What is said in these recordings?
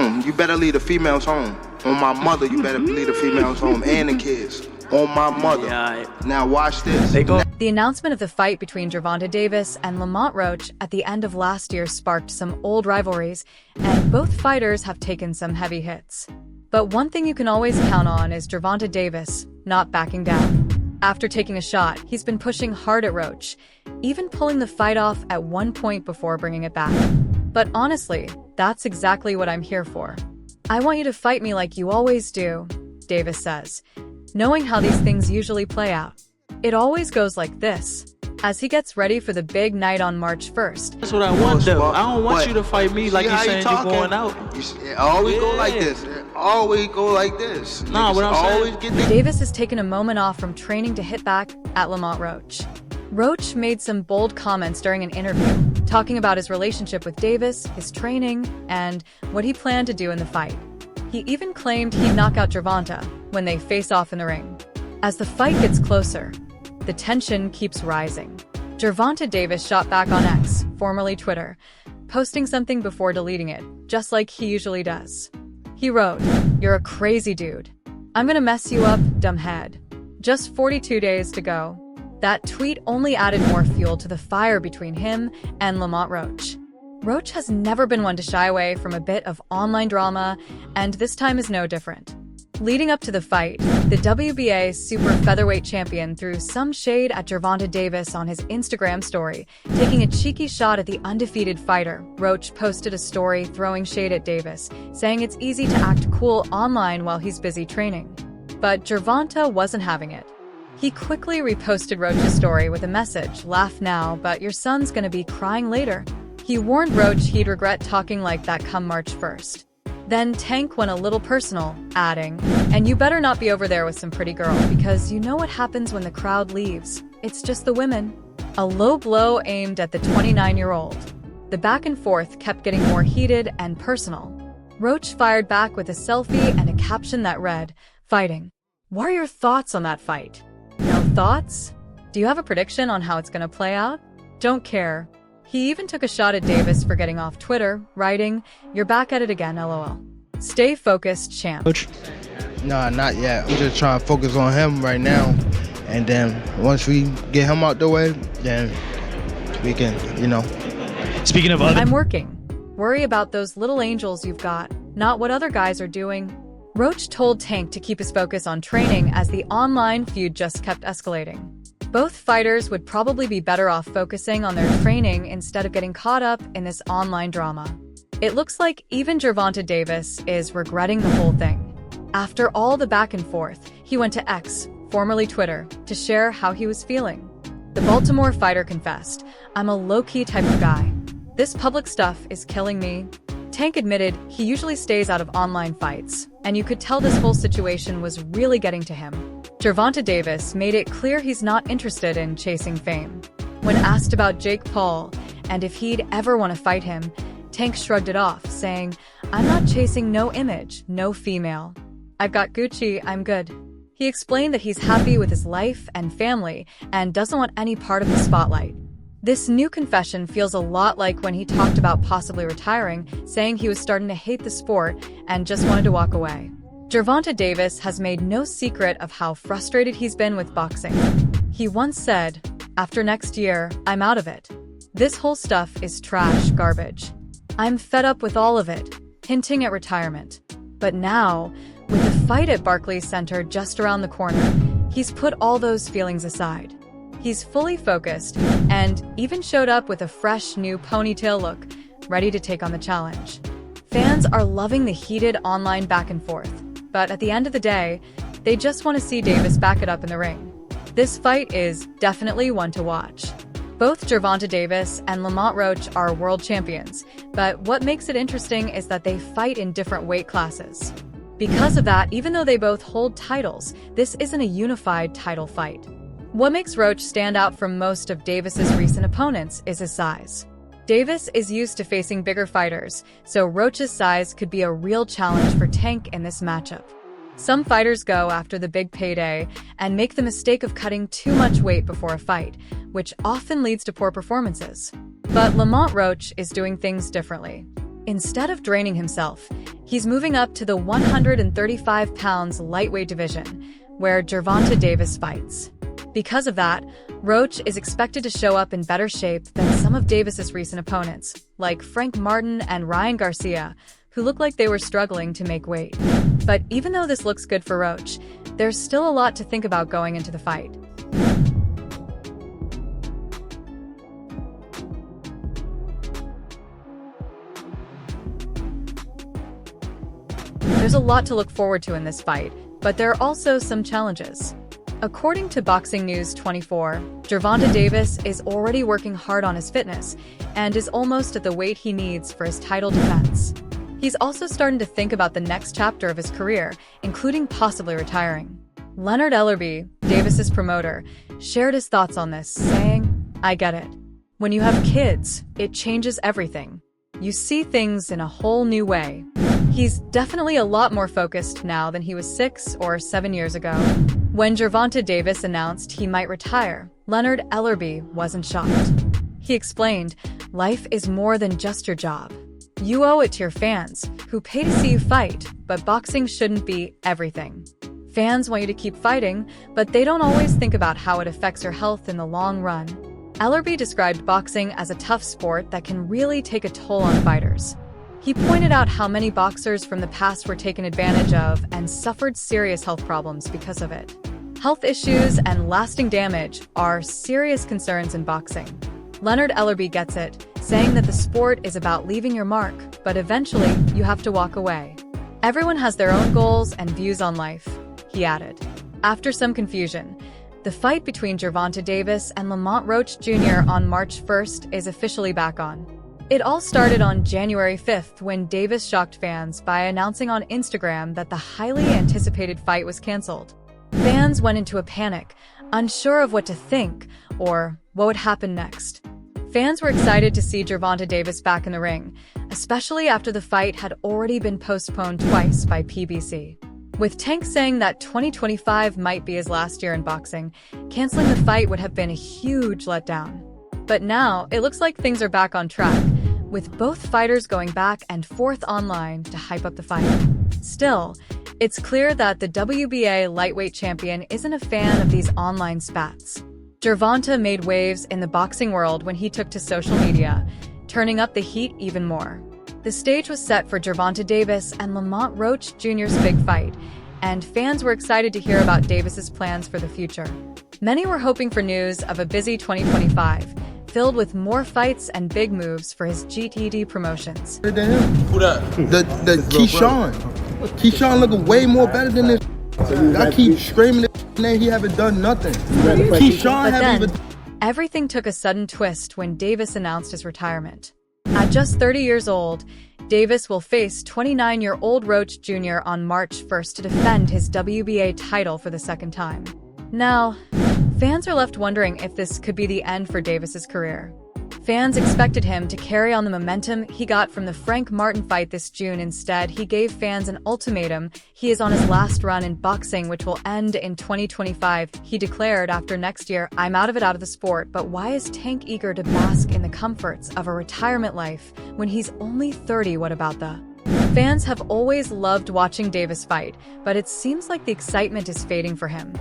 home. You better leave the females home. On my mother, you better leave the females home and the kids. On my mother. Now watch this. The announcement of the fight between Gervonta Davis and Lamont Roach at the end of last year sparked some old rivalries, and both fighters have taken some heavy hits. But one thing you can always count on is Gervonta Davis not backing down. After taking a shot, he's been pushing hard at Roach, even pulling the fight off at one point before bringing it back. But honestly, that's exactly what I'm here for. I want you to fight me like you always do, Davis says, knowing how these things usually play out. It always goes like this, as he gets ready for the big night on March 1st. That's what I want, though. I don't want you to fight me like you're saying you're going out. It always go like this. It always go like this. Nah, what I'm saying. Davis has taken a moment off from training to hit back at Lamont Roach. Roach made some bold comments during an interview, talking about his relationship with Davis, his training, and what he planned to do in the fight. He even claimed he'd knock out Gervonta when they face off in the ring. As the fight gets closer, the tension keeps rising. Gervonta Davis shot back on X, formerly Twitter, posting something before deleting it, just like he usually does. He wrote, "You're a crazy dude. I'm gonna mess you up, dumbhead. Just 42 days to go." That tweet only added more fuel to the fire between him and Lamont Roach. Roach has never been one to shy away from a bit of online drama, and this time is no different. Leading up to the fight, the WBA super featherweight champion threw some shade at Gervonta Davis on his Instagram story, taking a cheeky shot at the undefeated fighter. Roach posted a story throwing shade at Davis, saying it's easy to act cool online while he's busy training. But Gervonta wasn't having it. He quickly reposted Roach's story with a message, "Laugh now, but your son's gonna be crying later." He warned Roach he'd regret talking like that come March 1st. Then Tank went a little personal, adding, "And you better not be over there with some pretty girl, because you know what happens when the crowd leaves. It's just the women." A low blow aimed at the 29-year-old. The back and forth kept getting more heated and personal. Roach fired back with a selfie and a caption that read, "Fighting. What are your thoughts on that fight? No thoughts? Do you have a prediction on how it's gonna play out? Don't care." He even took a shot at Davis for getting off Twitter, writing, "You're back at it again, lol. Stay focused, champ." Nah, not yet. I'm just trying to focus on him right now. And then once we get him out the way, then we can, Speaking of other... I'm working. Worry about those little angels you've got, not what other guys are doing. Roach told Tank to keep his focus on training as the online feud just kept escalating. Both fighters would probably be better off focusing on their training instead of getting caught up in this online drama. It looks like even Gervonta Davis is regretting the whole thing. After all the back and forth, he went to X, formerly Twitter, to share how he was feeling. The Baltimore fighter confessed, "I'm a low-key type of guy. This public stuff is killing me." Tank admitted he usually stays out of online fights, and you could tell this whole situation was really getting to him. Gervonta Davis made it clear he's not interested in chasing fame. When asked about Jake Paul and if he'd ever want to fight him, Tank shrugged it off, saying, "I'm not chasing no image, no female. I've got Gucci, I'm good." He explained that he's happy with his life and family and doesn't want any part of the spotlight. This new confession feels a lot like when he talked about possibly retiring, saying he was starting to hate the sport and just wanted to walk away. Gervonta Davis has made no secret of how frustrated he's been with boxing. He once said, "After next year, I'm out of it. This whole stuff is trash, garbage. I'm fed up with all of it," hinting at retirement. But now, with the fight at Barclays Center just around the corner, he's put all those feelings aside. He's fully focused and even showed up with a fresh new ponytail look, ready to take on the challenge. Fans are loving the heated online back and forth, but at the end of the day, they just want to see Davis back it up in the ring. This fight is definitely one to watch. Both Gervonta Davis and Lamont Roach are world champions, but what makes it interesting is that they fight in different weight classes. Because of that, even though they both hold titles, this isn't a unified title fight. What makes Roach stand out from most of Davis's recent opponents is his size. Davis is used to facing bigger fighters, so Roach's size could be a real challenge for Tank in this matchup. Some fighters go after the big payday and make the mistake of cutting too much weight before a fight, which often leads to poor performances. But Lamont Roach is doing things differently. Instead of draining himself, he's moving up to the 135 pounds lightweight division, where Gervonta Davis fights. Because of that, Roach is expected to show up in better shape than some of Davis's recent opponents, like Frank Martin and Ryan Garcia, who look like they were struggling to make weight. But even though this looks good for Roach, there's still a lot to think about going into the fight. There's a lot to look forward to in this fight, but there are also some challenges. According to Boxing News 24, Gervonta Davis is already working hard on his fitness and is almost at the weight he needs for his title defense. He's also starting to think about the next chapter of his career, including possibly retiring. Leonard Ellerbe, Davis's promoter, shared his thoughts on this, saying, "I get it. When you have kids, it changes everything. You see things in a whole new way." He's definitely a lot more focused now than he was 6 or 7 years ago. When Gervonta Davis announced he might retire, Leonard Ellerbe wasn't shocked. He explained, "Life is more than just your job. You owe it to your fans, who pay to see you fight, but boxing shouldn't be everything. Fans want you to keep fighting, but they don't always think about how it affects your health in the long run." Ellerbe described boxing as a tough sport that can really take a toll on fighters. He pointed out how many boxers from the past were taken advantage of and suffered serious health problems because of it. Health issues and lasting damage are serious concerns in boxing. Leonard Ellerbe gets it, saying that the sport is about leaving your mark, but eventually you have to walk away. "Everyone has their own goals and views on life," he added. After some confusion, the fight between Gervonta Davis and Lamont Roach Jr. on March 1st is officially back on. It all started on January 5th when Davis shocked fans by announcing on Instagram that the highly anticipated fight was canceled. Fans went into a panic, unsure of what to think or what would happen next. Fans were excited to see Gervonta Davis back in the ring, especially after the fight had already been postponed twice by PBC. With Tank saying that 2025 might be his last year in boxing, canceling the fight would have been a huge letdown. But now, it looks like things are back on track, with both fighters going back and forth online to hype up the fight. Still, it's clear that the WBA lightweight champion isn't a fan of these online spats. Gervonta made waves in the boxing world when he took to social media, turning up the heat even more. The stage was set for Gervonta Davis and Lamont Roach Jr.'s big fight, and fans were excited to hear about Davis's plans for the future. Many were hoping for news of a busy 2025, filled with more fights and big moves for his GTD promotions. Who that? The Keyshawn. Keyshawn looking way more better than this. I keep screaming his name, he haven't done nothing. Keyshawn haven't even... Everything took a sudden twist when Davis announced his retirement. At just 30 years old, Davis will face 29-year-old Roach Jr. on March 1st to defend his WBA title for the second time. Now, fans are left wondering if this could be the end for Davis's career. Fans expected him to carry on the momentum he got from the Frank Martin fight this June. Instead, he gave fans an ultimatum. He is on his last run in boxing, which will end in 2025. He declared after next year, "I'm out of the sport, but why is Tank eager to bask in the comforts of a retirement life when he's only 30? What about the..." Fans have always loved watching Davis fight, but it seems like the excitement is fading for him.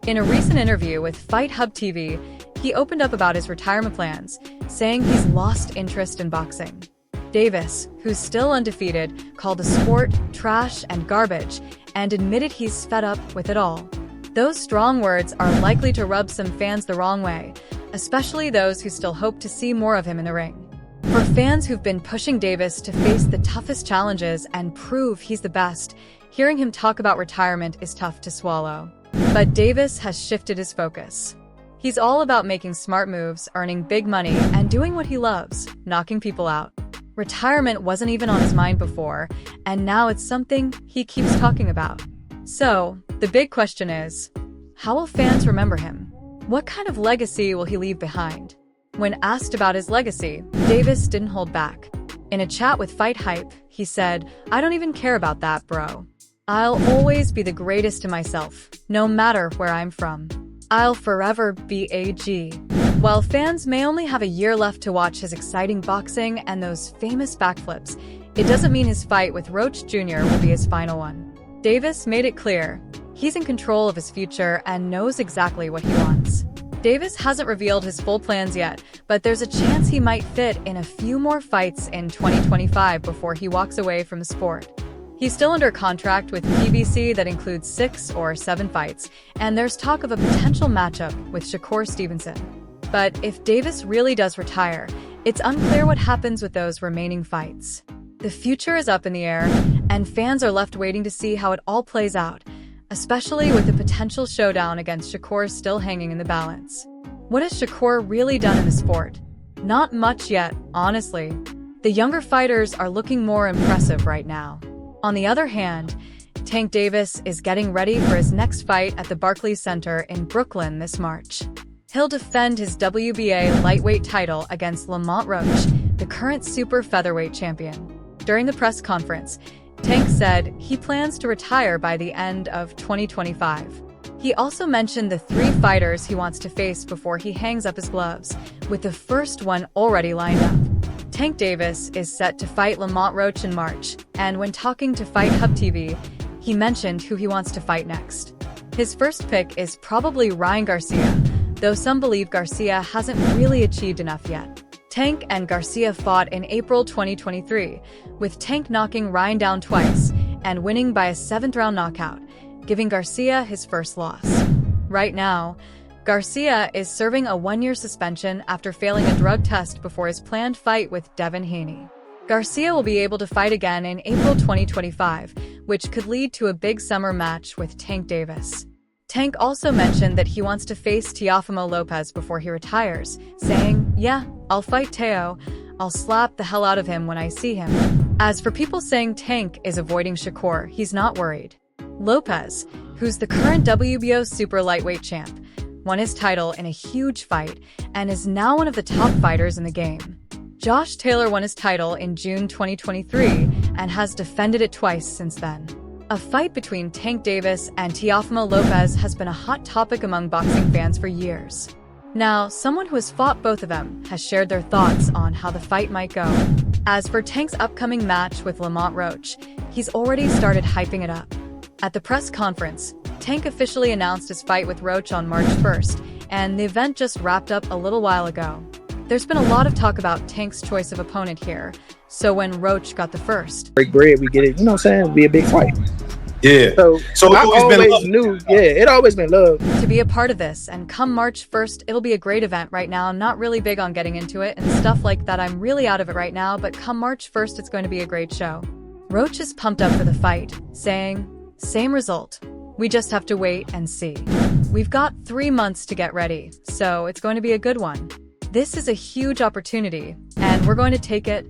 In a recent interview with Fight Hub TV, he opened up about his retirement plans, saying he's lost interest in boxing. Davis, who's still undefeated, called the sport trash and garbage and admitted he's fed up with it all. Those strong words are likely to rub some fans the wrong way, especially those who still hope to see more of him in the ring. For fans who've been pushing Davis to face the toughest challenges and prove he's the best, hearing him talk about retirement is tough to swallow. But Davis has shifted his focus. He's all about making smart moves, earning big money, and doing what he loves, knocking people out. Retirement wasn't even on his mind before, and now it's something he keeps talking about. So, the big question is, how will fans remember him? What kind of legacy will he leave behind? When asked about his legacy, Davis didn't hold back. In a chat with Fight Hype, he said, "I don't even care about that, bro. I'll always be the greatest to myself, no matter where I'm from. I'll forever be AG." While fans may only have a year left to watch his exciting boxing and those famous backflips, it doesn't mean his fight with Roach Jr. will be his final one. Davis made it clear he's in control of his future and knows exactly what he wants. Davis hasn't revealed his full plans yet, but there's a chance he might fit in a few more fights in 2025 before he walks away from the sport. He's still under contract with PBC that includes 6 or 7 fights, and there's talk of a potential matchup with Shakur Stevenson. But if Davis really does retire, it's unclear what happens with those remaining fights. The future is up in the air, and fans are left waiting to see how it all plays out, especially with the potential showdown against Shakur still hanging in the balance. What has Shakur really done in the sport? Not much yet, honestly. The younger fighters are looking more impressive right now. On the other hand, Tank Davis is getting ready for his next fight at the Barclays Center in Brooklyn this March. He'll defend his WBA lightweight title against Lamont Roach, the current super featherweight champion. During the press conference, Tank said he plans to retire by the end of 2025. He also mentioned the 3 fighters he wants to face before he hangs up his gloves, with the first one already lined up. Tank Davis is set to fight Lamont Roach in March, and when talking to Fight Hub TV, he mentioned who he wants to fight next. His first pick is probably Ryan Garcia, though some believe Garcia hasn't really achieved enough yet. Tank and Garcia fought in April 2023, with Tank knocking Ryan down twice and winning by a 7th-round knockout, giving Garcia his first loss. Right now, Garcia is serving a 1-year suspension after failing a drug test before his planned fight with Devin Haney. Garcia will be able to fight again in April 2025, which could lead to a big summer match with Tank Davis. Tank also mentioned that he wants to face Teofimo Lopez before he retires, saying, "Yeah, I'll fight Teo. I'll slap the hell out of him when I see him." As for people saying Tank is avoiding Shakur, he's not worried. Lopez, who's the current WBO super lightweight champ, won his title in a huge fight and is now one of the top fighters in the game. Josh Taylor won his title in June 2023 and has defended it twice since then. A fight between Tank Davis and Teofimo Lopez has been a hot topic among boxing fans for years. Now, someone who has fought both of them has shared their thoughts on how the fight might go. As for Tank's upcoming match with Lamont Roach, he's already started hyping it up. At the press conference, Tank officially announced his fight with Roach on March 1st, and the event just wrapped up a little while ago. There's been a lot of talk about Tank's choice of opponent here, so when Roach got the first. Break bread, we get it, you know what I'm saying? It'll be a big fight. Yeah. So I always knew, it always been love. To be a part of this, and come March 1st, it'll be a great event. Right now, I'm not really big on getting into it and stuff like that. I'm really out of it right now, but come March 1st, it's going to be a great show. Roach is pumped up for the fight, saying, "Same result. We just have to wait and see. We've got 3 months to get ready, so it's going to be a good one. This is a huge opportunity, and we're going to take it."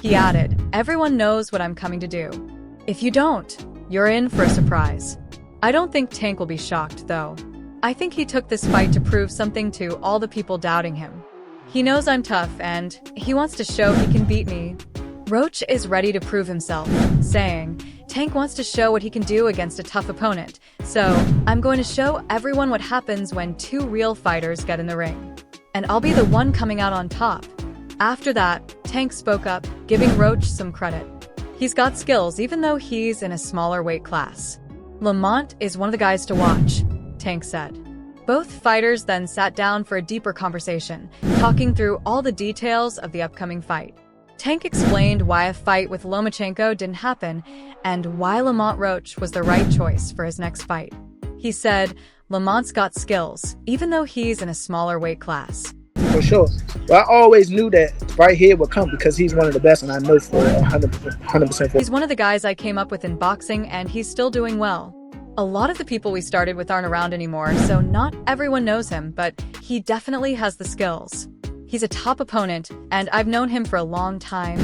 He added, "Everyone knows what I'm coming to do. If you don't, you're in for a surprise." I don't think Tank will be shocked, though. I think he took this fight to prove something to all the people doubting him. He knows I'm tough, and he wants to show he can beat me. Roach is ready to prove himself, saying, "Tank wants to show what he can do against a tough opponent, so I'm going to show everyone what happens when 2 real fighters get in the ring. And I'll be the one coming out on top." After that, Tank spoke up, giving Roach some credit. He's got skills even though he's in a smaller weight class. "Lamont is one of the guys to watch," Tank said. Both fighters then sat down for a deeper conversation, talking through all the details of the upcoming fight. Tank explained why a fight with Lomachenko didn't happen and why Lamont Roach was the right choice for his next fight. He said, "Lamont's got skills, even though he's in a smaller weight class." For sure. But I always knew that right here would come because he's one of the best, and I know for 100% for. He's one of the guys I came up with in boxing, and he's still doing well. A lot of the people we started with aren't around anymore, so not everyone knows him, but he definitely has the skills. He's a top opponent, and I've known him for a long time.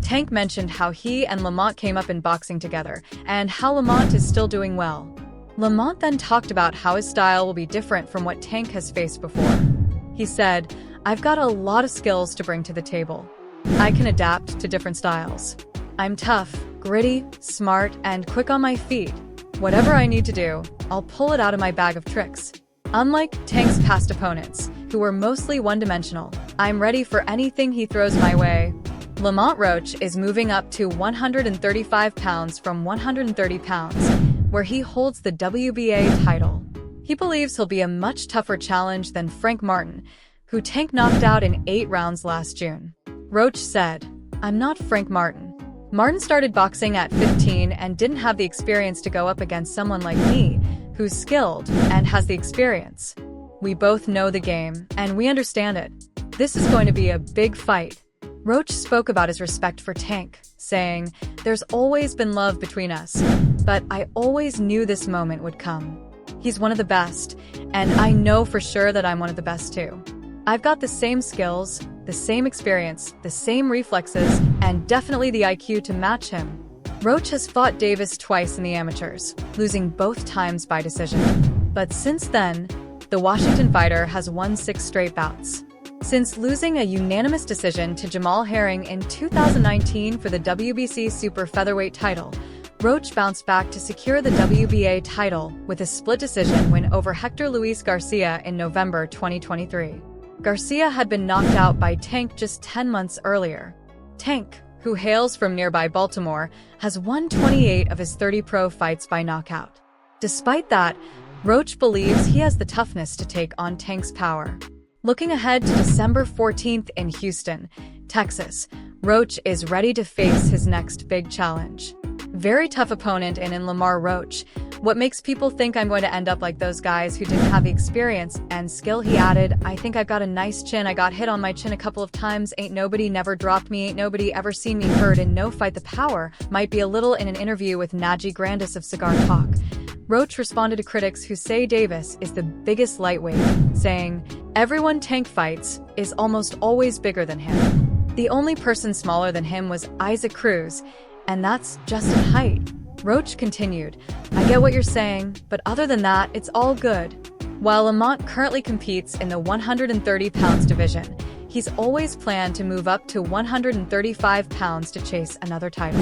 Tank mentioned how he and Lamont came up in boxing together, and how Lamont is still doing well. Lamont then talked about how his style will be different from what Tank has faced before. He said, "I've got a lot of skills to bring to the table. I can adapt to different styles. I'm tough, gritty, smart, and quick on my feet. Whatever I need to do, I'll pull it out of my bag of tricks. Unlike Tank's past opponents, who were mostly one-dimensional, I'm ready for anything he throws my way." Lamont Roach is moving up to 135 pounds from 130 pounds, where he holds the WBA title. He believes he'll be a much tougher challenge than Frank Martin, who Tank knocked out in 8 rounds last June. Roach said, "I'm not Frank Martin. Martin started boxing at 15 and didn't have the experience to go up against someone like me, who's skilled and has the experience. We both know the game, and we understand it. This is going to be a big fight." Roach spoke about his respect for Tank, saying, "There's always been love between us, but I always knew this moment would come. He's one of the best, and I know for sure that I'm one of the best too. I've got the same skills, the same experience, the same reflexes, and definitely the IQ to match him." Roach has fought Davis twice in the amateurs, losing both times by decision. But since then, the Washington fighter has won 6 straight bouts. Since losing a unanimous decision to Jamal Herring in 2019 for the WBC Super Featherweight title, Roach bounced back to secure the WBA title with a split decision win over Hector Luis Garcia in November 2023. Garcia had been knocked out by Tank just 10 months earlier. Tank, who hails from nearby Baltimore, has won 28 of his 30 pro fights by knockout. Despite that, Roach believes he has the toughness to take on Tank's power. Looking ahead to December 14th in Houston, Texas, Roach is ready to face his next big challenge. Very tough opponent in Lamont Roach. What makes people think I'm going to end up like those guys who didn't have the experience and skill? He added, "I think I've got a nice chin. I got hit on my chin a couple of times. Ain't nobody never dropped me. Ain't nobody ever seen me hurt in no fight. The power might be a little," in an interview with Najee Grandis of Cigar Talk. Roach responded to critics who say Davis is the biggest lightweight, saying, "Everyone Tank fights is almost always bigger than him. The only person smaller than him was Isaac Cruz, and that's just in height." Roach continued, "I get what you're saying, but other than that, it's all good." While Lamont currently competes in the 130 pounds division, he's always planned to move up to 135 pounds to chase another title.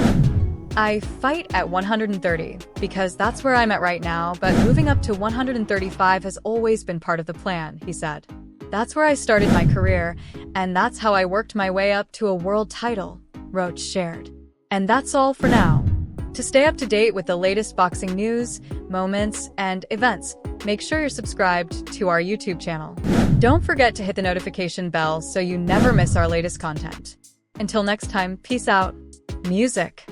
"I fight at 130 because that's where I'm at right now, but moving up to 135 has always been part of the plan," he said. "That's where I started my career, and that's how I worked my way up to a world title," Roach shared. And that's all for now. To stay up to date with the latest boxing news, moments, and events, make sure you're subscribed to our YouTube channel. Don't forget to hit the notification bell so you never miss our latest content. Until next time, peace out. Music.